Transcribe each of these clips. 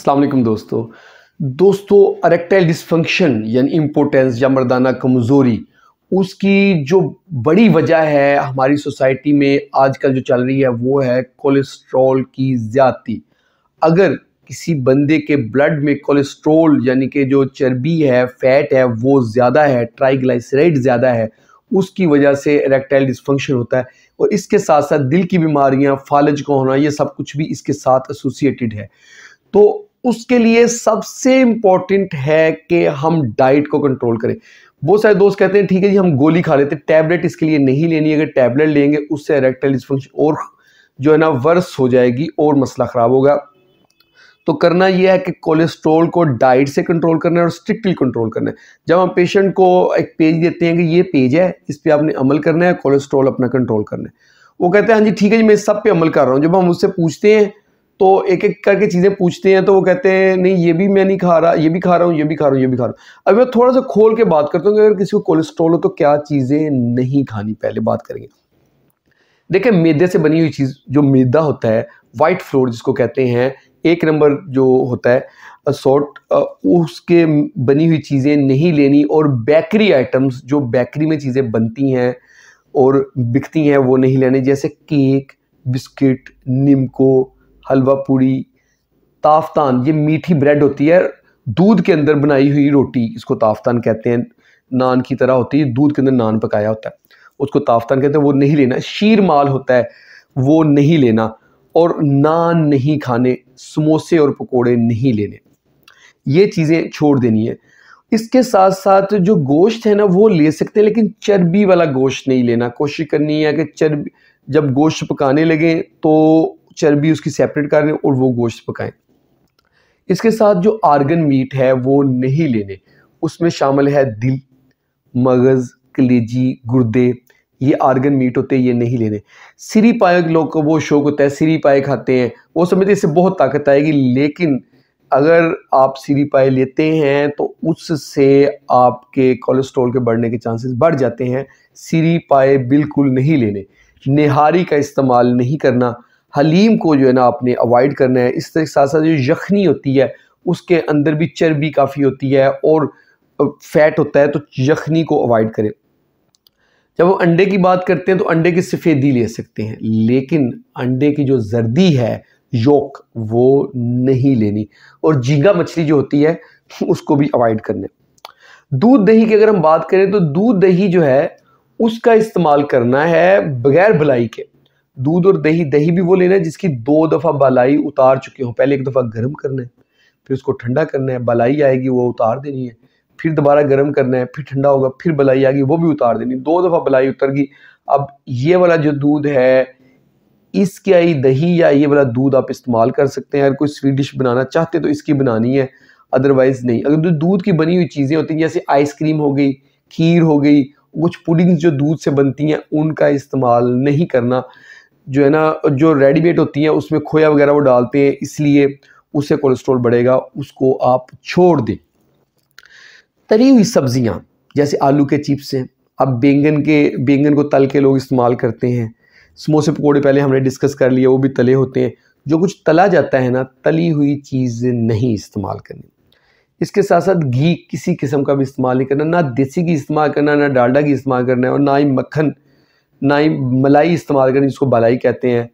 अस्सलाम वालेकुम दोस्तों इरेक्टाइल डिसफंक्शन यानी इम्पोर्टेंस या मर्दाना कमज़ोरी, उसकी जो बड़ी वजह है हमारी सोसाइटी में आजकल जो चल रही है वो है कोलेस्ट्रॉल की ज़्यादती। अगर किसी बंदे के ब्लड में कोलेस्ट्रॉल यानी कि जो चर्बी है, फैट है, वो ज़्यादा है, ट्राइग्लिसराइड ज़्यादा है, उसकी वजह से इरेक्टाइल डिसफंक्शन होता है। और इसके साथ साथ दिल की बीमारियां, फालज का होना, ये सब कुछ भी इसके साथ एसोसिएटेड है। तो उसके लिए सबसे इम्पॉर्टेंट है कि हम डाइट को कंट्रोल करें। बहुत सारे दोस्त कहते हैं ठीक है जी हम गोली खा लेते हैं, टैबलेट इसके लिए नहीं लेनी। अगर टैबलेट लेंगे उससे इरेक्टाइल डिसफंक्शन और जो है ना वर्स हो जाएगी और मसला ख़राब होगा। तो करना यह है कि कोलेस्ट्रॉल को डाइट से कंट्रोल करना है और स्ट्रिक्टली कंट्रोल करना है। जब हम पेशेंट को एक पेज देते हैं कि ये पेज है, इस पर आपने अमल करना है, कोलेस्ट्रॉल अपना कंट्रोल करना है, वो कहते हैं हाँ जी ठीक है जी मैं इस सब पे अमल कर रहा हूँ। जब हम उससे पूछते हैं तो एक एक करके चीज़ें पूछते हैं तो वो कहते हैं नहीं ये भी मैं नहीं खा रहा, ये भी खा रहा हूँ, ये भी खा रहा हूँ, ये भी खा रहा हूँ। अब मैं थोड़ा सा खोल के बात करता हूँ कि अगर किसी को कोलेस्ट्रॉल हो तो क्या चीज़ें नहीं खानी, पहले बात करेंगे। देखिए मैदे से बनी हुई चीज़, जो मैदा होता है, वाइट फ्लोर जिसको कहते हैं, एक नंबर जो होता है सॉर्ट, उसके बनी हुई चीज़ें नहीं लेनी। और बेकरी आइटम्स, जो बेकरी में चीज़ें बनती हैं और बिकती हैं, वो नहीं लेनी, जैसे केक, बिस्किट, निमको, हलवा पूड़ी, ताफ्तान, ये मीठी ब्रेड होती है, दूध के अंदर बनाई हुई रोटी, इसको ताफ्तान कहते हैं, नान की तरह होती है, दूध के अंदर नान पकाया होता है, उसको ताफ्तान कहते हैं, वो नहीं लेना। शीर माल होता है वो नहीं लेना, और नान नहीं खाने, समोसे और पकोड़े नहीं लेने, ये चीज़ें छोड़ देनी है। इसके साथ साथ जो गोश्त है ना वो ले सकते हैं, लेकिन चर्बी वाला गोश्त नहीं लेना। कोशिश करनी है कि चर्बी, जब गोश्त पकाने लगे तो चर्बी उसकी सेपरेट करें और वो गोश्त पकाएं। इसके साथ जो आर्गन मीट है वो नहीं लेने, उसमें शामिल है दिल, मगज़, कलेजी, गुर्दे, ये आर्गन मीट होते हैं, ये नहीं लेने। सिरी पाए लोग को वो शौक होता है, सिरी पाए खाते हैं, वो समझते इससे बहुत ताकत आएगी, लेकिन अगर आप सिरी पाए लेते हैं तो उससे आपके कोलेस्ट्रॉल के बढ़ने के चांसेस बढ़ जाते हैं। सिरी पाए बिल्कुल नहीं लेने। निहारी का इस्तेमाल नहीं करना। हलीम को जो है ना आपने अवॉइड करना है। इस तरह साथ साथ जो यखनी होती है उसके अंदर भी चर्बी काफ़ी होती है और फैट होता है, तो यखनी को अवॉइड करें। जब हम अंडे की बात करते हैं तो अंडे की सफ़ेदी ले सकते हैं, लेकिन अंडे की जो जर्दी है, योक, वो नहीं लेनी। और झींगा मछली जो होती है उसको भी अवॉइड करना है। दूध दही की अगर हम बात करें तो दूध दही जो है उसका इस्तेमाल करना है बगैर बलाई के। दूध और दही, दही भी वो लेना है जिसकी 2 दफ़ा बलाई उतार चुके हों। पहले एक दफ़ा गर्म करना है, फिर उसको ठंडा करना है, बलाई आएगी वो उतार देनी है, फिर दोबारा गर्म करना है, फिर ठंडा होगा, फिर बलाई आएगी वो भी उतार देनी। 2 दफ़ा बलाई उतर गई। अब ये वाला जो दूध है, इसकी आई दही या ये वाला दूध आप इस्तेमाल कर सकते हैं। अगर कोई स्वीट डिश बनाना चाहते तो इसकी बनानी है, अदरवाइज़ नहीं। अगर दूध की बनी हुई चीज़ें होती हैं जैसे आइसक्रीम हो गई, खीर हो गई, कुछ पुडिंग्स जो दूध से बनती हैं, उनका इस्तेमाल नहीं करना। जो है ना जो रेडीमेड होती हैं उसमें खोया वगैरह वो डालते हैं, इसलिए उससे कोलेस्ट्रॉल बढ़ेगा, उसको आप छोड़ दें। तली हुई सब्जियां जैसे आलू के चिप्स हैं, अब बैंगन को तल के लोग इस्तेमाल करते हैं। समोसे पकोड़े पहले हमने डिस्कस कर लिया, वो भी तले होते हैं। जो कुछ तला जाता है ना, तली हुई चीज़ नहीं इस्तेमाल करनी। इसके साथ साथ घी किसी किस्म का भी इस्तेमाल नहीं करना, ना देसी घी इस्तेमाल करना, ना डालडा घी इस्तेमाल करना है, और ना ही मक्खन, ना ही मलाई इस्तेमाल करनी जिसको मलाई कहते हैं।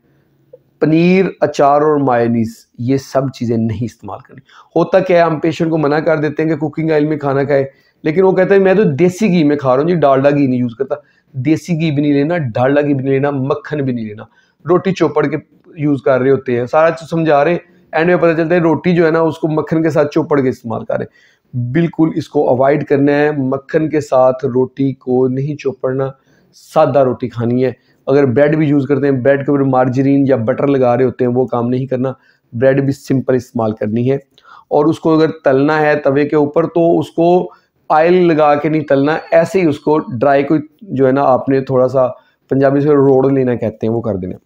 पनीर, अचार और मायोनीज़, ये सब चीज़ें नहीं इस्तेमाल करनी। होता क्या है, हम पेशेंट को मना कर देते हैं कि कुकिंग ऑयल में खाना खाए, लेकिन वो कहता है मैं तो देसी घी में खा रहा हूँ जी, डालडा घी नहीं यूज़ करता। देसी घी भी नहीं लेना, डालडा घी भी नहीं लेना, मक्खन भी नहीं लेना। रोटी चौपड़ के यूज़ कर रहे होते हैं, सारा चीज़ समझा रहे हैं, एंड में पता चलता है रोटी जो है ना उसको मक्खन के साथ चौपड़ के इस्तेमाल कर रहे हैं। बिल्कुल इसको अवॉइड करना है। मक्खन के साथ रोटी को नहीं चौपड़ना, सादा रोटी खानी है। अगर ब्रेड भी यूज़ करते हैं, ब्रेड के ऊपर मार्जरीन या बटर लगा रहे होते हैं, वो काम नहीं करना। ब्रेड भी सिंपल इस्तेमाल करनी है। और उसको अगर तलना है तवे के ऊपर तो उसको ऑयल लगा के नहीं तलना, ऐसे ही उसको ड्राई को जो है ना आपने थोड़ा सा, पंजाबी से रोड़ लेना कहते हैं, वो कर देना।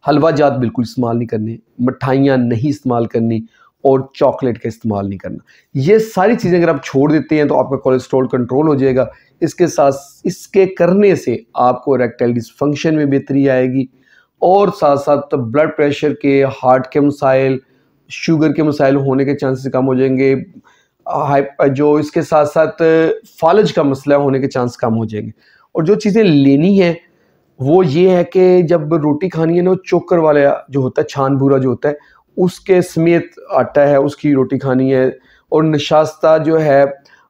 हलवा जात बिल्कुल इस्तेमाल नहीं करनी, मिठाइयाँ नहीं इस्तेमाल करनी, और चॉकलेट का इस्तेमाल नहीं करना। ये सारी चीज़ें अगर आप छोड़ देते हैं तो आपका कोलेस्ट्रॉल कंट्रोल हो जाएगा। इसके साथ, इसके करने से आपको इरेक्टाइल डिसफंक्शन में बेहतरी आएगी, और साथ साथ ब्लड प्रेशर के, हार्ट के मसाइल, शुगर के मसाइल होने के चांसेस कम हो जाएंगे, जो इसके साथ साथ फालज का मसला होने के चांस कम हो जाएंगे। और जो चीज़ें लेनी है वो ये है कि जब रोटी खानी है ना, वो चोकर वाला जो होता है, छान भूरा जो होता है, उसके समेत आटा है उसकी रोटी खानी है। और नशास्ता जो है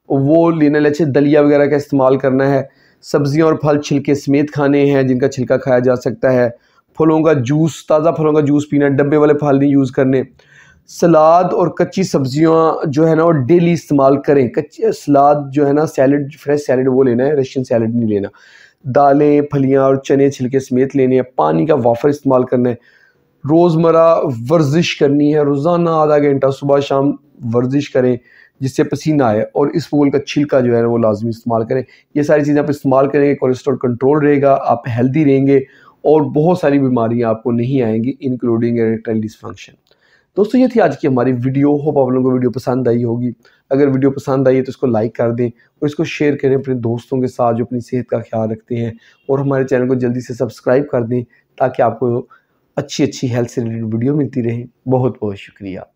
वो लेना, अच्छे दलिया वगैरह का इस्तेमाल करना है। सब्जियां और फल छिलके समेत खाने हैं जिनका छिलका खाया जा सकता है। फलों का जूस, ताज़ा फलों का जूस पीना, डब्बे वाले फल नहीं यूज़ करने। सलाद और कच्ची सब्जियां जो है ना वो डेली इस्तेमाल करें। कच्ची सलाद जो है ना, सैलड, फ्रेश सैलड वो लेना है, रशियन सैलड नहीं लेना। दालें, फलियां और चने छिलके समेत लेने हैं। पानी का वाफर इस्तेमाल करना है। रोज़मर्रा वर्जिश करनी है, रोज़ाना आधा घंटा सुबह शाम वर्जिश करें जिससे पसीना आए। और इस फूल का छिलका जो है वो लाजमी इस्तेमाल करें। ये सारी चीज़ें आप इस्तेमाल करेंगे, कोलेस्ट्रॉल कंट्रोल रहेगा, आप हेल्दी रहेंगे और बहुत सारी बीमारियां आपको नहीं आएंगी, इंक्लूडिंग इरेक्टाइल डिसफंक्शन। दोस्तों ये थी आज की हमारी वीडियो। होप आप लोगों को वीडियो पसंद आई होगी। अगर वीडियो पसंद आई है तो इसको लाइक कर दें और इसको शेयर करें अपने दोस्तों के साथ जो अपनी सेहत का ख्याल रखते हैं। और हमारे चैनल को जल्दी से सब्सक्राइब कर दें ताकि आपको अच्छी अच्छी हेल्थ से रिलेटेड वीडियो मिलती रहे। बहुत बहुत शुक्रिया।